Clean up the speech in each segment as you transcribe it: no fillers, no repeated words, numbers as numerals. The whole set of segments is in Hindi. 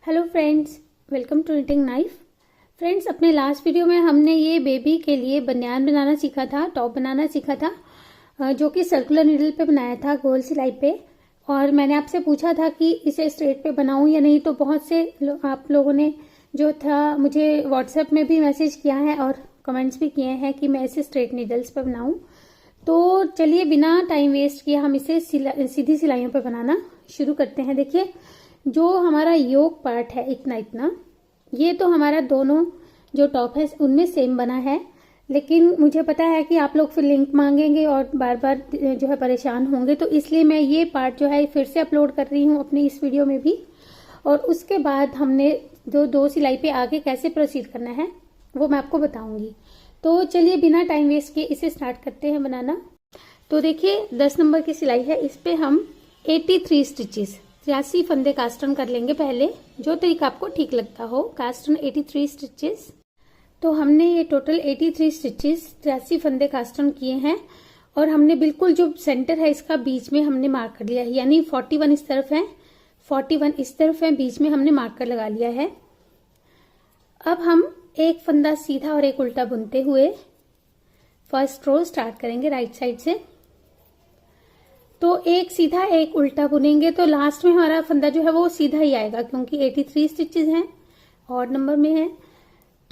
Hello friends, welcome to knitting knife. Friends, अपने लास्ट वीडियो में हमने ये बेबी के लिए बनियान बनाना सीखा था, टॉप बनाना सीखा था, जो कि सर्कुलर नीडल पे बनाया था, गोल सिलाई पे। और मैंने आपसे पूछा था कि इसे स्ट्रेट पे बनाऊं या नहीं, तो बहुत से आप लोगों ने जो था मुझे व्हाट्सएप में भी मैसेज किया है और कमेंट्स भी किए हैं कि मैं इसे स्ट्रेट नीडल्स पे बनाऊं। तो चलिए बिना टाइम वेस्ट किए हम इसे सीधी सिलाइयों पे बनाना शुरू करते हैं। देखिए, जो हमारा योक पार्ट है इतना इतना, ये तो हमारा दोनों जो टॉप है उनमें सेम बना है, लेकिन मुझे पता है कि आप लोग फिर लिंक मांगेंगे और बार बार जो है परेशान होंगे, तो इसलिए मैं ये पार्ट जो है फिर से अपलोड कर रही हूँ अपनी इस वीडियो में भी। और उसके बाद हमने दो सिलाई पे आगे कैसे प्रोसीड करना है वो मैं आपको बताऊंगी। तो चलिए बिना टाइम वेस्ट किए इसे स्टार्ट करते हैं बनाना। तो देखिए 10 नंबर की सिलाई है, इस पे हम 83 स्टिचेस 83 फंदे कास्ट ऑन कर लेंगे। पहले जो तरीका आपको ठीक लगता हो, कास्ट ऑन 83 स्टिचेस। तो हमने ये टोटल 83 स्टिचेस 83 फंदे कास्ट ऑन किए हैं और हमने बिल्कुल जो सेंटर है इसका बीच में हमने मार्क कर लिया है, यानी 41 इस तरफ है, 41 इस तरफ है, बीच में हमने मार्कर लगा लिया है। अब हम एक फंदा सीधा और एक उल्टा बुनते हुए फर्स्ट रो स्टार्ट करेंगे राइट साइड से। तो एक सीधा एक उल्टा बुनेंगे तो लास्ट में हमारा फंदा जो है वो सीधा ही आएगा, क्योंकि 83 स्टिचेस हैं, ऑड नंबर में है।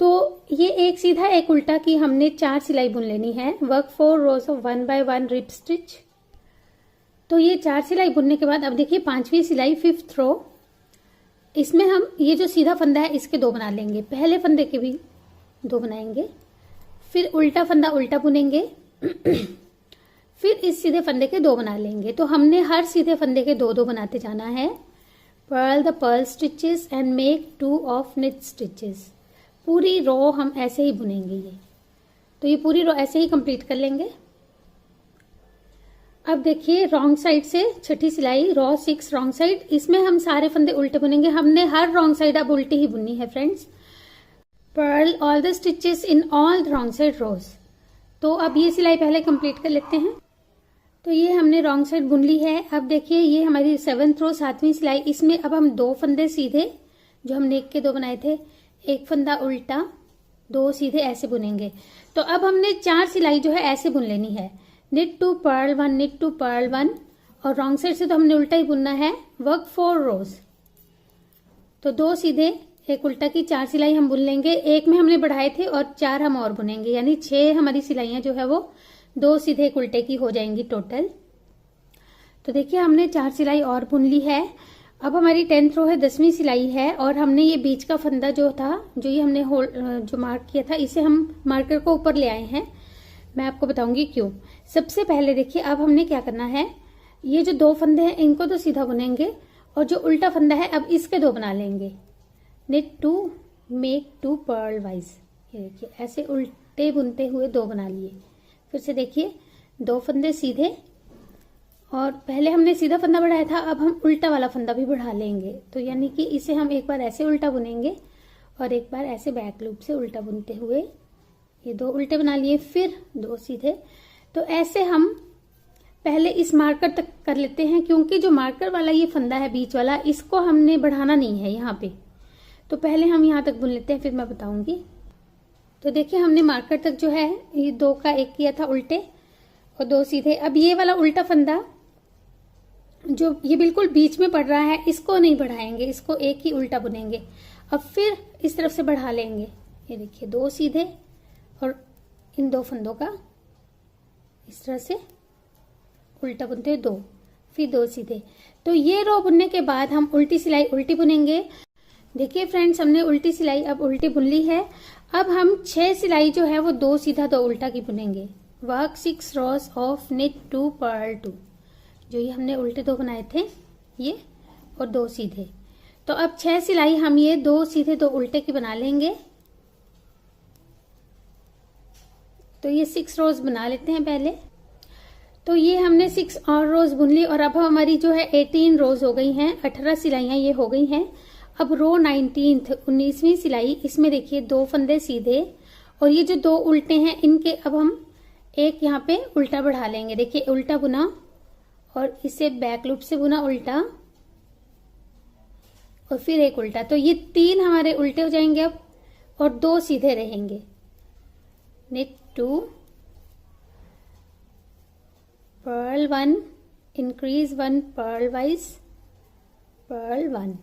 तो ये एक सीधा एक उल्टा की हमने 4 सिलाई बुन लेनी है। Work 4 rows of 1 by 1 rib stitch. तो ये 4 सिलाई बुनने के बाद अब देखिए 5वीं सिलाई 5th रो, इसमें हम ये जो सीधा फंदा है इसके 2 बना लेंगे, पहले फंदे के भी 2 बनाएंगे, फिर उल्टा फंदा उल्टा बुनेंगे फिर इस सीधे फंदे के 2 बना लेंगे। तो हमने हर सीधे फंदे के 2 बनाते जाना है। Purl the purl stitches and make 2 of knit stitches. पूरी रो हम ऐसे ही बुनेंगे ये। तो ये पूरी रो ऐसे ही कंप्लीट कर लेंगे। अब देखिए रॉन्ग साइड से छठी सिलाई, रो 6 रॉन्ग साइड, इसमें हम सारे फंदे उल्टे बुनेंगे। हमने हर रॉन्ग साइड अब उल्टी ही बुननी है friends. Purl all the stitches in all the wrong side rows. तो अब ये सिलाई पहले कंप्लीट कर लेते हैं। तो ये हमने रॉन्ग साइड बुन ली है। अब देखिए ये हमारी 7th रो 7वीं सिलाई, इसमें अब हम 2 फंदे सीधे जो हम नेक के 2 बनाए थे, एक फंदा उल्टा, 2 सीधे ऐसे बुनेंगे। तो अब हमने 4 सिलाई जो है ऐसे बुन लेनी है, knit two purl 1, knit two purl 1, और रॉन्ग साइड से तो हमने उल्टा ही बुनना है। वर्क 4 रोज, तो 2 सीधे एक उल्टा की 4 सिलाई हम बुन लेंगे। एक में हमने बढ़ाए थे और 4 हम और बुनेंगे, यानी 6 हमारी सिलाइयां जो है वो 2 सीधे एक उल्टे की हो जाएंगी टोटल। तो देखिए हमने 4 सिलाई और बुन ली है। अब हमारी 10th रो है, 10वीं सिलाई है, और हमने ये बीच का फंदा जो था, जो ये हमने जो मार्क किया था, इसे हम मार्कर को ऊपर ले आए हैं। मैं आपको बताऊंगी क्यों। सबसे पहले देखिए अब हमने क्या करना है, ये जो 2 फंदे हैं इनको तो सीधा बुनेंगे, और जो उल्टा फंदा है अब इसके 2 बना लेंगे। Knit two make 2 purl wise, ये देखिए ऐसे उल्टे बुनते हुए 2 बना लिए। फिर से देखिए 2 फंदे सीधे, और पहले हमने सीधा फंदा बढ़ाया था, अब हम उल्टा वाला फंदा भी बढ़ा लेंगे। तो यानी कि इसे हम एक बार ऐसे उल्टा बुनेंगे और एक बार ऐसे बैक लूप से उल्टा बुनते हुए ये 2 उल्टे बना लिए, फिर 2 सीधे। तो ऐसे हम पहले इस मार्कर तक कर लेते हैं, क्योंकि जो मार्कर वाला ये फंदा है बीच वाला, इसको हमने बढ़ाना नहीं है यहाँ पे। तो पहले हम यहाँ तक बुन लेते हैं, फिर मैं बताऊंगी। तो देखिए हमने मार्कर तक जो है ये 2 का 1 किया था उल्टे और 2 सीधे। अब ये वाला उल्टा फंदा जो ये बिल्कुल बीच में पड़ रहा है, इसको नहीं बढ़ाएंगे, इसको एक ही उल्टा बुनेंगे। अब फिर इस तरफ से बढ़ा लेंगे, ये देखिए 2 सीधे और इन 2 फंदों का इस तरह से उल्टा बुनते हैं 2, फिर 2 सीधे। तो ये रो बुनने के बाद हम उल्टी सिलाई उल्टी बुनेंगे। देखिए फ्रेंड्स, हमने उल्टी सिलाई अब उल्टी बुन ली है। अब हम 6 सिलाई जो है वो 2 सीधा 2 उल्टा की बुनेंगे। Work 6 rows of knit two purl 2, जो ये हमने उल्टे 2 बनाए थे ये, और 2 सीधे। तो अब 6 सिलाई हम ये 2 सीधे 2 उल्टे की बना लेंगे। तो ये 6 रोज बना लेते हैं पहले। तो ये हमने 6 और रोज बुन ली, और अब हमारी जो है 18 रोज हो गई हैं, 18 सिलाइयां ये हो गई हैं। अब रो 19th 19वीं सिलाई, इसमें देखिए 2 फंदे सीधे, और ये जो 2 उल्टे हैं इनके अब हम एक यहाँ पे उल्टा बढ़ा लेंगे। देखिए उल्टा बुना और इसे बैक लूप से बुना उल्टा, और फिर एक उल्टा, तो ये 3 हमारे उल्टे हो जाएंगे अब और 2 सीधे रहेंगे। knit 2, purl 1, increase 1 purl wise, purl 1।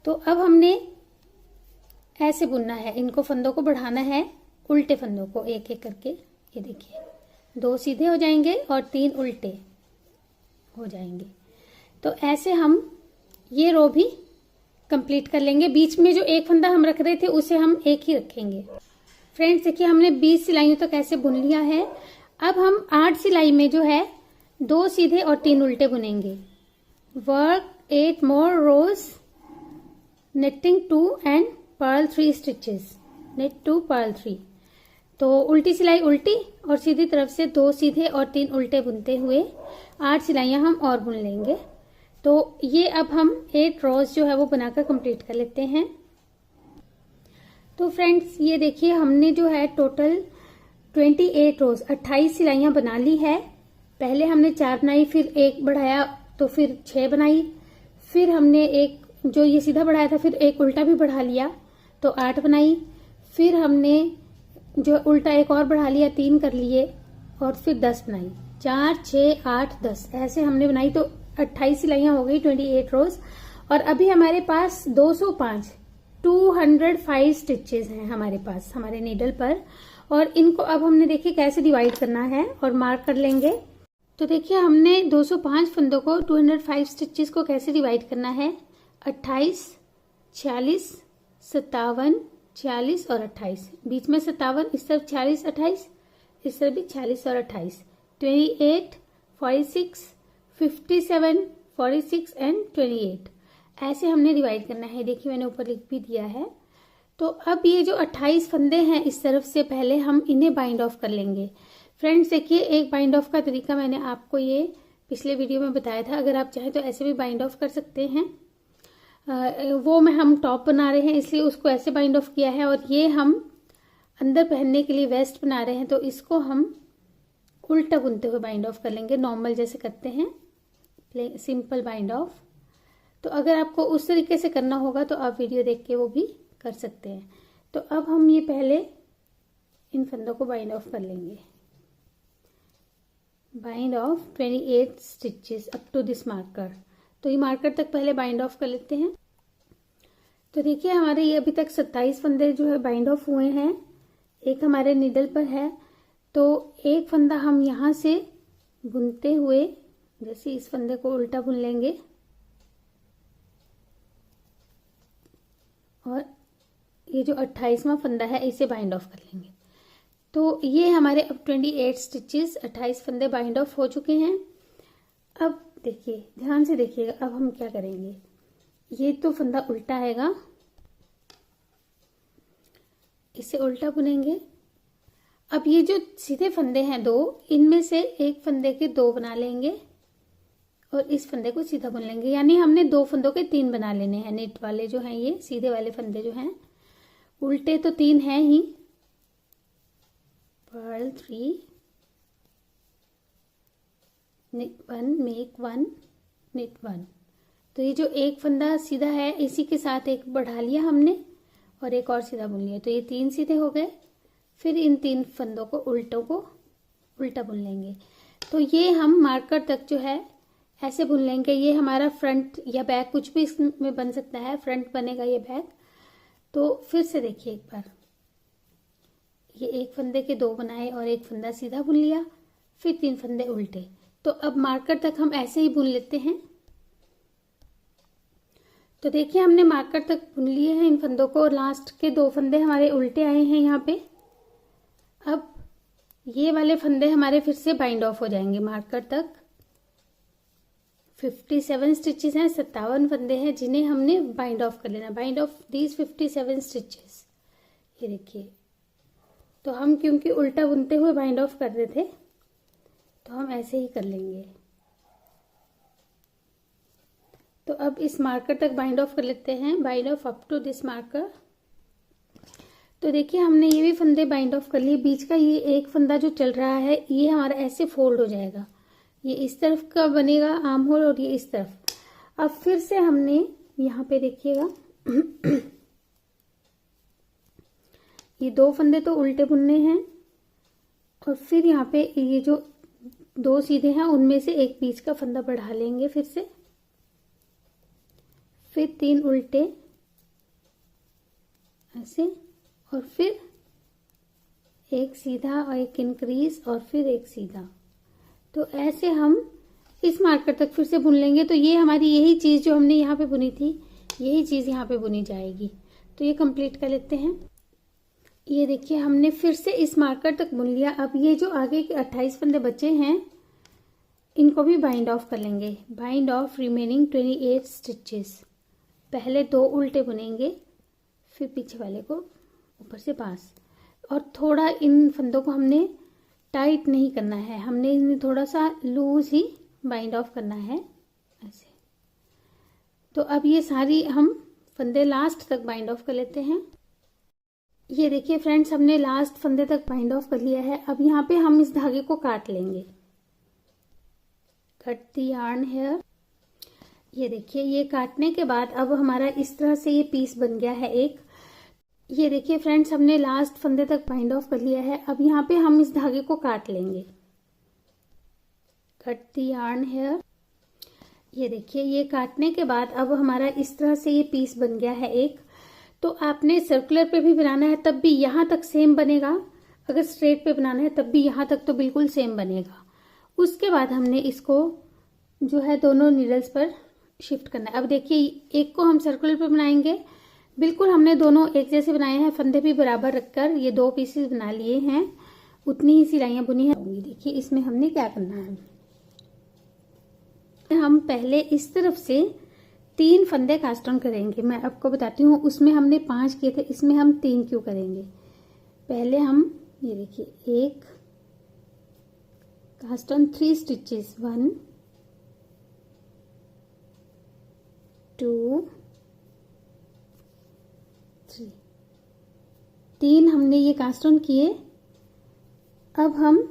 तो अब हमने ऐसे बुनना है, इनको फंदों को बढ़ाना है, उल्टे फंदों को एक एक करके। ये देखिए 2 सीधे हो जाएंगे और 3 उल्टे हो जाएंगे। तो ऐसे हम ये रो भी कंप्लीट कर लेंगे। बीच में जो एक फंदा हम रख रहे थे उसे हम एक ही रखेंगे। फ्रेंड्स देखिए हमने 20 सिलाइयों तक ऐसे बुन लिया है। अब हम 8 सिलाई में जो है 2 सीधे और 3 उल्टे बुनेंगे। Work 8 more rows, knitting 2 and purl 3 stitches, knit 2 purl 3। तो उल्टी सिलाई उल्टी और सीधी तरफ से 2 सीधे और 3 उल्टे बुनते हुए 8 सिलाइयां हम और बुन लेंगे। तो ये अब हम 8 रोज जो है वो बनाकर कंप्लीट कर लेते हैं। तो फ्रेंड्स ये देखिए हमने जो है टोटल 28 रोज 28 सिलाइयां बना ली है। पहले हमने 4 बनाई, फिर 1 बढ़ाया तो फिर 6 बनाई, फिर हमने एक जो ये सीधा बढ़ाया था फिर एक उल्टा भी बढ़ा लिया तो 8 बनाई, फिर हमने जो उल्टा एक और बढ़ा लिया 3 कर लिए और फिर 10 बनाई। 4 6 8 10 ऐसे हमने बनाई तो 28 सिलाइयां हो गई, 28 रोज। और अभी हमारे पास 205 स्टिचेस हैं हमारे पास हमारे नीडल पर। और इनको अब हमने देखिए कैसे डिवाइड करना है और मार्क कर लेंगे। तो देखिए हमने 205 फंदों को 205 स्टिचेस को कैसे डिवाइड करना है। 28, 46, 57, 46 और 28, बीच में 57, इस तरफ 46, 28, इस तरफ भी 46 और 28, 28, 46, 57, 46 एंड 28 ऐसे हमने डिवाइड करना है। देखिए मैंने ऊपर लिख भी दिया है। तो अब ये जो 28 फंदे हैं इस तरफ से पहले हम इन्हें बाइंड ऑफ कर लेंगे। फ्रेंड्स देखिए एक बाइंड ऑफ का तरीका मैंने आपको ये पिछले वीडियो में बताया था, अगर आप चाहें तो ऐसे भी बाइंड ऑफ कर सकते हैं। वो में हम टॉप बना रहे हैं इसलिए उसको ऐसे बाइंड ऑफ किया है, और ये हम अंदर पहनने के लिए वेस्ट बना रहे हैं तो इसको हम उल्टा बुनते हुए बाइंड ऑफ कर लेंगे, नॉर्मल जैसे करते हैं सिंपल बाइंड ऑफ। तो अगर आपको उस तरीके से करना होगा तो आप वीडियो देख के वो भी कर सकते हैं। तो अब हम ये पहले इन फंदों को बाइंड ऑफ कर लेंगे। Bind off 28 stitches up to this marker. तो ये मार्कर तक पहले बाइंड ऑफ कर लेते हैं। तो देखिए हमारे ये अभी तक 27 फंदे जो है बाइंड ऑफ हुए हैं, एक हमारे नीडल पर है। तो एक फंदा हम यहाँ से बुनते हुए जैसे इस फंदे को उल्टा बुन लेंगे और ये जो 28वां फंदा है इसे बाइंड ऑफ कर लेंगे। तो ये हमारे अब 28 स्टिचेस 28 फंदे बाइंड ऑफ हो चुके हैं। अब देखिए ध्यान से देखिएगा, अब हम क्या करेंगे। ये तो फंदा उल्टा आएगा, इसे उल्टा बुनेंगे। अब ये जो सीधे फंदे हैं 2, इनमें से एक फंदे के 2 बना लेंगे और इस फंदे को सीधा बुन लेंगे। यानी हमने 2 फंदों के 3 बना लेने हैं। नेट वाले जो हैं ये सीधे वाले फंदे जो हैं, उल्टे तो 3 हैं ही। Purl 3, knit 1, make 1, knit 1। तो ये जो एक फंदा सीधा है इसी के साथ एक बढ़ा लिया हमने और एक और सीधा बुन लिया, तो ये 3 सीधे हो गए। फिर इन 3 फंदों को उल्टा बुन लेंगे। तो ये हम मार्कर तक जो है ऐसे बुन लेंगे। ये हमारा फ्रंट या बैक कुछ भी इसमें बन सकता है, फ्रंट बनेगा ये बैक। तो फिर से देखिए एक बार, ये एक फंदे के 2 बनाए और एक फंदा सीधा बुन लिया, फिर 3 फंदे उल्टे। तो अब मार्कर तक हम ऐसे ही बुन लेते हैं। तो देखिए हमने मार्कर तक बुन लिए हैं इन फंदों को और लास्ट के 2 फंदे हमारे उल्टे आए हैं यहाँ पे। अब ये वाले फंदे हमारे फिर से बाइंड ऑफ हो जाएंगे मार्कर तक। 57 स्टिचेस हैं, 57 फंदे हैं जिन्हें हमने बाइंड ऑफ कर लेना। Bind of these 57 stitches. ये देखिए, तो हम क्योंकि उल्टा बुनते हुए बाइंड ऑफ कर रहे थे तो हम ऐसे ही कर लेंगे। तो अब इस मार्कर तक बाइंड ऑफ कर लेते हैं। Bind off up to this marker. तो देखिए हमने ये भी फंदे बाइंड ऑफ कर लिए। बीच का ये एक फंदा जो चल रहा है ये हमारा ऐसे फोल्ड हो जाएगा, ये इस तरफ का बनेगा आर्म होल और ये इस तरफ। अब फिर से हमने यहाँ पे देखिएगा ये 2 फंदे तो उल्टे बुनने हैं और फिर यहाँ पे ये जो 2 सीधे हैं उनमें से एक बीच का फंदा बढ़ा लेंगे फिर से, फिर 3 उल्टे ऐसे, और फिर एक सीधा और एक इंक्रीज और फिर एक सीधा। तो ऐसे हम इस मार्कर तक फिर से बुन लेंगे। तो ये हमारी यही चीज़ जो हमने यहाँ पे बुनी थी, यही चीज़ यहाँ पे बुनी जाएगी। तो ये कंप्लीट कर लेते हैं। ये देखिए हमने फिर से इस मार्कर तक बुन लिया। अब ये जो आगे के 28 फंदे बचे हैं इनको भी बाइंड ऑफ कर लेंगे। Bind of remaining 28 stitches. पहले 2 उल्टे बुनेंगे, फिर पीछे वाले को ऊपर से पास, और थोड़ा इन फंदों को हमने टाइट नहीं करना है, हमने इन्हें थोड़ा सा लूज ही बाइंड ऑफ करना है ऐसे। तो अब ये सारी हम फंदे लास्ट तक बाइंड ऑफ कर लेते हैं। ये देखिए फ्रेंड्स, हमने लास्ट फंदे तक बाइंड ऑफ कर लिया है। अब यहाँ पे हम इस धागे को काट लेंगे। Cut the yarn here. ये देखिए, ये काटने के बाद अब हमारा इस तरह से ये पीस बन गया है एक। ये देखिए फ्रेंड्स, हमने लास्ट फंदे तक बाइंड ऑफ कर लिया है। अब यहाँ पे हम इस धागे को काट लेंगे। Cut the yarn here. ये देखिए, ये काटने के बाद अब हमारा इस तरह से ये पीस बन गया है एक। तो आपने सर्कुलर पे भी बनाना है तब भी यहाँ तक सेम बनेगा, अगर स्ट्रेट पे बनाना है तब भी यहाँ तक तो बिल्कुल सेम बनेगा। उसके बाद हमने इसको जो है दोनों नीडल्स पर शिफ्ट करना है। अब देखिए, एक को हम सर्कुलर पे बनाएंगे, बिल्कुल हमने दोनों एक जैसे बनाए हैं, फंदे भी बराबर रखकर ये 2 पीसेस बना लिए हैं, उतनी ही सिलाइयाँ बुनी हैं। देखिए इसमें हमने क्या करना है, हम पहले इस तरफ से 3 फंदे कास्ट ऑन करेंगे। मैं आपको बताती हूँ, उसमें हमने 5 किए थे, इसमें हम 3 क्यों करेंगे। पहले हम ये देखिए, एक कास्ट ऑन 3 स्टिचेस, 1 2 3, 3 हमने ये कास्ट ऑन किए। अब हम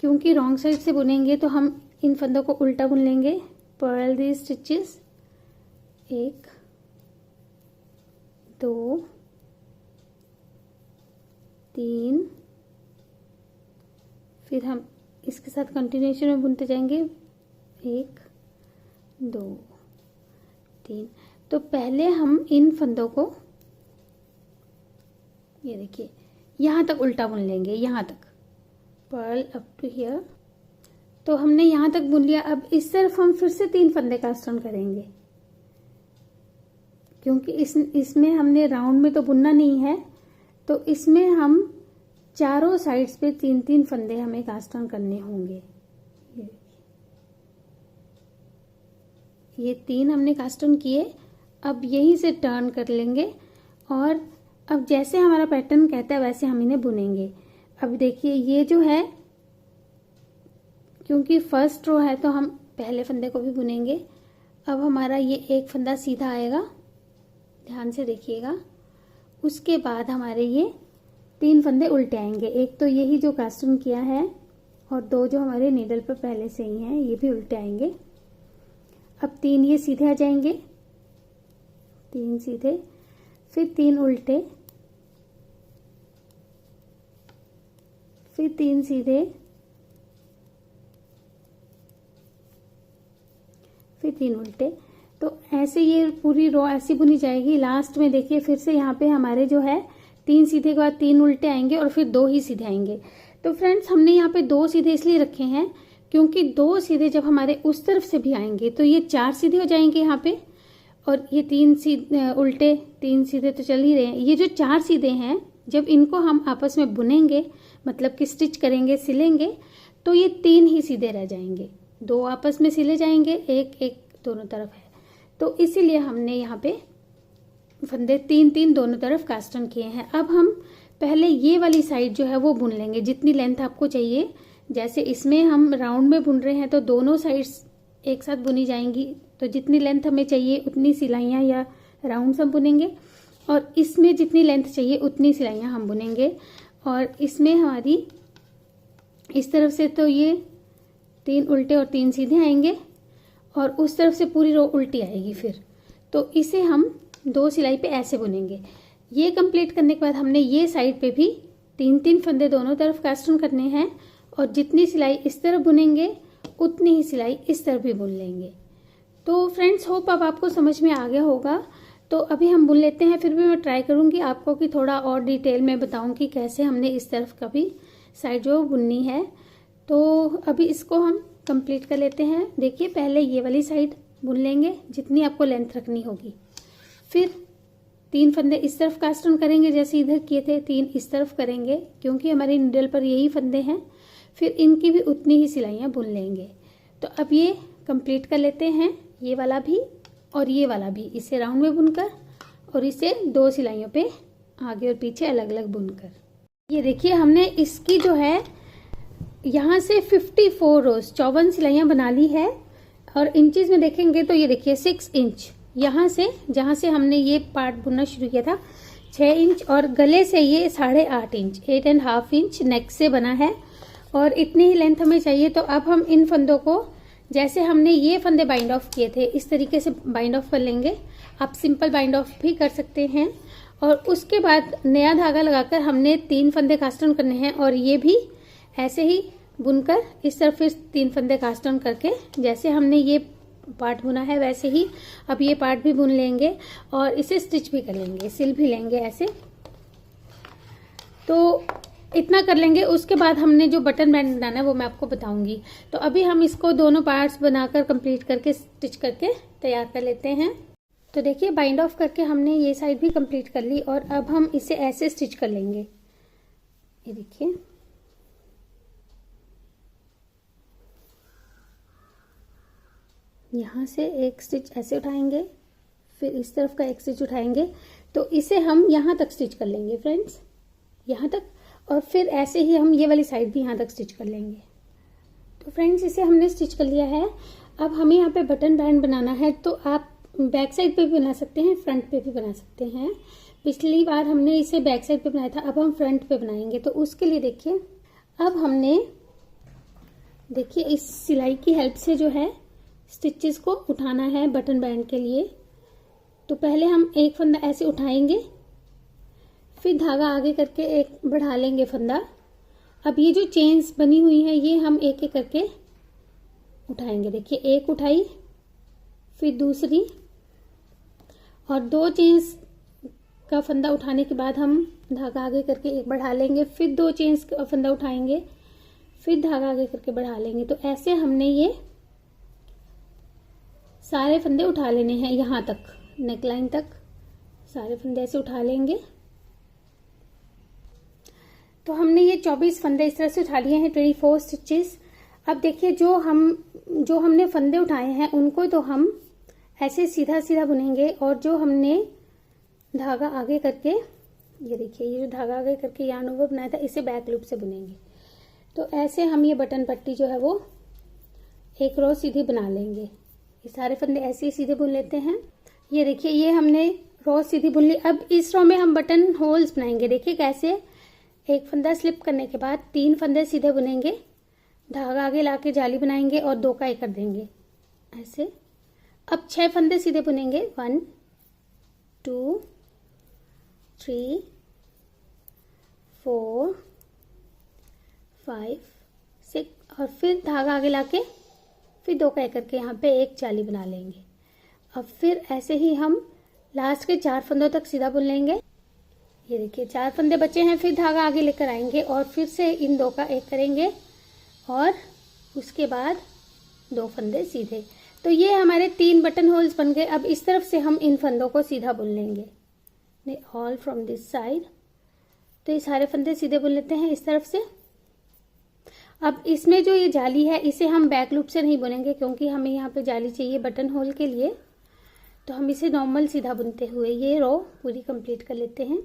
क्योंकि रॉन्ग साइड से बुनेंगे तो हम इन फंदों को उल्टा बुन लेंगे। पर्ल दी स्टिचेस, 1 2 3, फिर हम इसके साथ कंटिन्यूएशन में बुनते जाएंगे, 1 2 3। तो पहले हम इन फंदों को ये देखिए यहाँ तक उल्टा बुन लेंगे, यहाँ तक पर्ल अप टू हियर। तो हमने यहाँ तक बुन लिया। अब इस तरफ हम फिर से 3 फंदे कास्ट ऑन करेंगे, क्योंकि इसमें हमने राउंड में तो बुनना नहीं है, तो इसमें हम चारों साइड्स पे 3-3 फंदे हमें कास्ट ऑन करने होंगे। ये 3 हमने कास्ट ऑन किए। अब यहीं से टर्न कर लेंगे और अब जैसे हमारा पैटर्न कहता है वैसे हम इन्हें बुनेंगे। अब देखिए, ये जो है क्योंकि फर्स्ट रो है तो हम पहले फंदे को भी बुनेंगे। अब हमारा ये एक फंदा सीधा आएगा, ध्यान से देखिएगा। उसके बाद हमारे ये 3 फंदे उल्टे आएंगे, एक तो यही जो कास्ट ऑन किया है और 2 जो हमारे नीडल पर पहले से ही हैं, ये भी उल्टे आएंगे। अब 3 ये सीधे आ जाएंगे, 3 सीधे, फिर 3 उल्टे, फिर 3 सीधे, फिर 3 उल्टे। तो ऐसे ये पूरी रो ऐसी बुनी जाएगी। लास्ट में देखिए फिर से यहाँ पे हमारे जो है 3 सीधे के बाद 3 उल्टे आएंगे और फिर 2 ही सीधे आएंगे। तो फ्रेंड्स, हमने यहाँ पे 2 सीधे इसलिए रखे हैं क्योंकि 2 सीधे जब हमारे उस तरफ से भी आएंगे तो ये 4 सीधे हो जाएंगे यहाँ पे, और ये 3 सीधे उल्टे, 3 सीधे तो चल ही रहे हैं। ये जो 4 सीधे हैं, जब इनको हम आपस में बुनेंगे, मतलब कि स्टिच करेंगे, सिलेंगे, तो ये 3 ही सीधे रह जाएंगे, 2 आपस में सिले जाएंगे, एक दोनों तरफ है। तो इसीलिए हमने यहाँ पे फंदे 3-3 दोनों तरफ कास्ट ऑन किए हैं। अब हम पहले ये वाली साइड जो है वो बुन लेंगे, जितनी लेंथ आपको चाहिए। जैसे इसमें हम राउंड में बुन रहे हैं तो दोनों साइड्स एक साथ बुनी जाएंगी, तो जितनी लेंथ हमें चाहिए उतनी सिलाइयाँ या राउंड हम बुनेंगे, और इसमें जितनी लेंथ चाहिए उतनी सिलाइयाँ हम बुनेंगे। और इसमें हमारी इस तरफ से तो ये 3 उल्टे और 3 सीधे आएंगे, और उस तरफ से पूरी रो उल्टी आएगी फिर। तो इसे हम 2 सिलाई पे ऐसे बुनेंगे। ये कंप्लीट करने के बाद हमने ये साइड पे भी 3-3 फंदे दोनों तरफ कास्ट ऑन करने हैं और जितनी सिलाई इस तरफ बुनेंगे उतनी ही सिलाई इस तरफ भी बुन लेंगे। तो फ्रेंड्स होप अब आपको समझ में आ गया होगा। तो अभी हम बुन लेते हैं, फिर भी मैं ट्राई करूंगी आपको कि थोड़ा और डिटेल में बताऊं कि कैसे हमने इस तरफ का भी साइड जो बुननी है। तो अभी इसको हम कंप्लीट कर लेते हैं। देखिए पहले ये वाली साइड बुन लेंगे जितनी आपको लेंथ रखनी होगी, फिर 3 फंदे इस तरफ कास्ट ऑन करेंगे जैसे इधर किए थे, 3 इस तरफ करेंगे क्योंकि हमारी नीडल पर यही फंदे हैं। फिर इनकी भी उतनी ही सिलाइयाँ बुन लेंगे। तो अब ये कंप्लीट कर लेते हैं, ये वाला भी और ये वाला भी, इसे राउंड में बुनकर और इसे 2 सिलाइयों पे आगे और पीछे अलग अलग बुनकर। ये देखिए हमने इसकी जो है यहाँ से 54 रोज 54 सिलाइयाँ बना ली है और इंचेस में देखेंगे तो ये देखिए 6 इंच यहाँ से, जहाँ से हमने ये पार्ट बुनना शुरू किया था 6 इंच और गले से ये 8.5 इंच 8.5 इंच नेक से बना है और इतनी ही लेंथ हमें चाहिए। तो अब हम इन फंदों को जैसे हमने ये फंदे बाइंड ऑफ किए थे इस तरीके से बाइंड ऑफ कर लेंगे। आप सिंपल बाइंड ऑफ भी कर सकते हैं और उसके बाद नया धागा लगाकर हमने 3 फंदे कास्ट ऑन करने हैं और ये भी ऐसे ही बुनकर इस तरफ फिर 3 फंदे कास्ट ऑन करके जैसे हमने ये पार्ट बुना है वैसे ही अब ये पार्ट भी बुन लेंगे और इसे स्टिच भी कर लेंगे, सिल भी लेंगे ऐसे। तो इतना कर लेंगे, उसके बाद हमने जो बटन बैंड बनाना है वो मैं आपको बताऊंगी। तो अभी हम इसको दोनों पार्ट्स बनाकर कंप्लीट करके स्टिच करके तैयार कर लेते हैं। तो देखिए बाइंड ऑफ करके हमने ये साइड भी कंप्लीट कर ली और अब हम इसे ऐसे स्टिच कर लेंगे। ये देखिए यहाँ से एक स्टिच ऐसे उठाएंगे, फिर इस तरफ का एक स्टिच उठाएंगे, तो इसे हम यहाँ तक स्टिच कर लेंगे फ्रेंड्स, यहाँ तक, और फिर ऐसे ही हम ये वाली साइड भी यहाँ तक स्टिच कर लेंगे। तो फ्रेंड्स इसे हमने स्टिच कर लिया है। अब हमें यहाँ पे बटन बैंड बनाना है, तो आप बैक साइड पे भी बना सकते हैं, फ्रंट पे भी बना सकते हैं। पिछली बार हमने इसे बैक साइड पे बनाया था, अब हम फ्रंट पे बनाएंगे। तो उसके लिए देखिए अब हमने देखिए इस सिलाई की हेल्प से जो है स्टिचेस को उठाना है बटन बैंड के लिए। तो पहले हम एक फंदा ऐसे उठाएंगे, फिर धागा आगे करके एक बढ़ा लेंगे फंदा। अब ये जो चेन्स बनी हुई है ये हम एक एक करके उठाएंगे। देखिए एक उठाई, फिर दूसरी, और 2 चेन्स का फंदा उठाने के बाद हम धागा आगे करके एक बढ़ा लेंगे, फिर 2 चेन्स का फंदा उठाएंगे, फिर धागा आगे करके बढ़ा लेंगे। तो ऐसे हमने ये सारे फंदे उठा लेने हैं, यहाँ तक नेकलाइन तक सारे फंदे ऐसे उठा लेंगे। तो हमने ये 24 फंदे इस तरह से उठा लिए हैं, 24 स्टिचेस। अब देखिए जो हमने फंदे उठाए हैं उनको तो हम ऐसे सीधा सीधा बुनेंगे और जो हमने धागा आगे करके, ये देखिए ये जो धागा आगे करके यार्न ओवर बनाया था इसे बैक लूप से बुनेंगे। तो ऐसे हम ये बटन पट्टी जो है वो एक रो सीधी बना लेंगे। ये सारे फंदे ऐसे ही सीधे बुन लेते हैं। ये देखिए ये हमने रो सीधी बुन ली। अब इस रो में हम बटन होल्स बनाएंगे। देखिए कैसे, एक फंदा स्लिप करने के बाद 3 फंदे सीधे बुनेंगे, धागा आगे लाके जाली बनाएंगे और 2 का एक कर देंगे ऐसे। अब 6 फंदे सीधे बुनेंगे, 1 2 3 4 5 6, और फिर धागा आगे लाके फिर 2 का एक करके यहाँ पे एक जाली बना लेंगे। अब फिर ऐसे ही हम लास्ट के 4 फंदों तक सीधा बुन लेंगे। ये देखिए 4 फंदे बचे हैं, फिर धागा आगे लेकर आएंगे और फिर से इन 2 का एक करेंगे और उसके बाद 2 फंदे सीधे। तो ये हमारे 3 बटन होल्स बन गए। अब इस तरफ से हम इन फंदों को सीधा बुन लेंगे, ऑल फ्रॉम दिस साइड। तो ये सारे फंदे सीधे बुन लेते हैं इस तरफ से। अब इसमें जो ये जाली है इसे हम बैक लूप से नहीं बुनेंगे क्योंकि हमें यहाँ पे जाली चाहिए बटन होल के लिए। तो हम इसे नॉर्मल सीधा बुनते हुए ये रो पूरी कंप्लीट कर लेते हैं।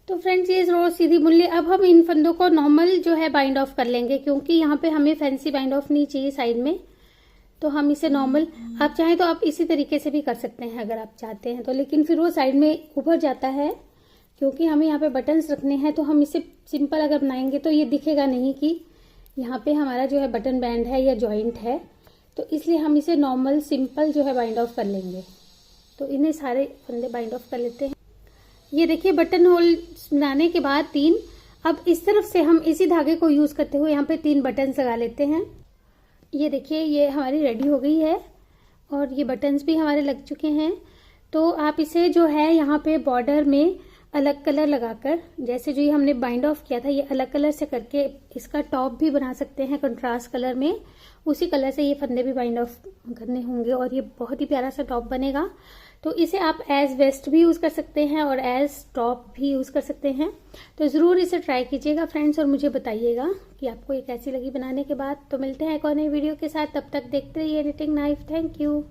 तो फ्रेंड्स ये रो सीधी बुन ली। अब हम इन फंदों को नॉर्मल जो है बाइंड ऑफ कर लेंगे क्योंकि यहाँ पे हमें फैंसी बाइंड ऑफ नहीं चाहिए साइड में। तो हम इसे नॉर्मल, आप चाहें तो आप इसी तरीके से भी कर सकते हैं अगर आप चाहते हैं तो, लेकिन फिर वो साइड में उभर जाता है क्योंकि हमें यहाँ पे बटन्स रखने हैं। तो हम इसे सिंपल अगर बनाएंगे तो ये दिखेगा नहीं कि यहाँ पे हमारा जो है बटन बैंड है या जॉइंट है। तो इसलिए हम इसे नॉर्मल सिंपल जो है बाइंड ऑफ कर लेंगे। तो इन्हें सारे फंदे बाइंड ऑफ कर लेते हैं। ये देखिए बटन होल बनाने के बाद 3, अब इस तरफ से हम इसी धागे को यूज करते हुए यहाँ पे 3 बटन्स लगा लेते हैं। ये देखिए ये हमारी रेडी हो गई है और ये बटन्स भी हमारे लग चुके हैं। तो आप इसे जो है यहाँ पे बॉर्डर में अलग कलर लगाकर, जैसे जो ये हमने बाइंड ऑफ किया था, ये अलग कलर से करके इसका टॉप भी बना सकते हैं कंट्रास्ट कलर में। उसी कलर से ये फंदे भी बाइंड ऑफ करने होंगे और ये बहुत ही प्यारा सा टॉप बनेगा। तो इसे आप एज वेस्ट भी यूज कर सकते हैं और एज टॉप भी यूज कर सकते हैं। तो जरूर इसे ट्राई कीजिएगा फ्रेंड्स और मुझे बताइएगा कि आपको ये कैसी लगी बनाने के बाद। तो मिलते हैं एक और नई वीडियो के साथ, तब तक देखते रहिए एनीथिंग नाइफ। Thank you.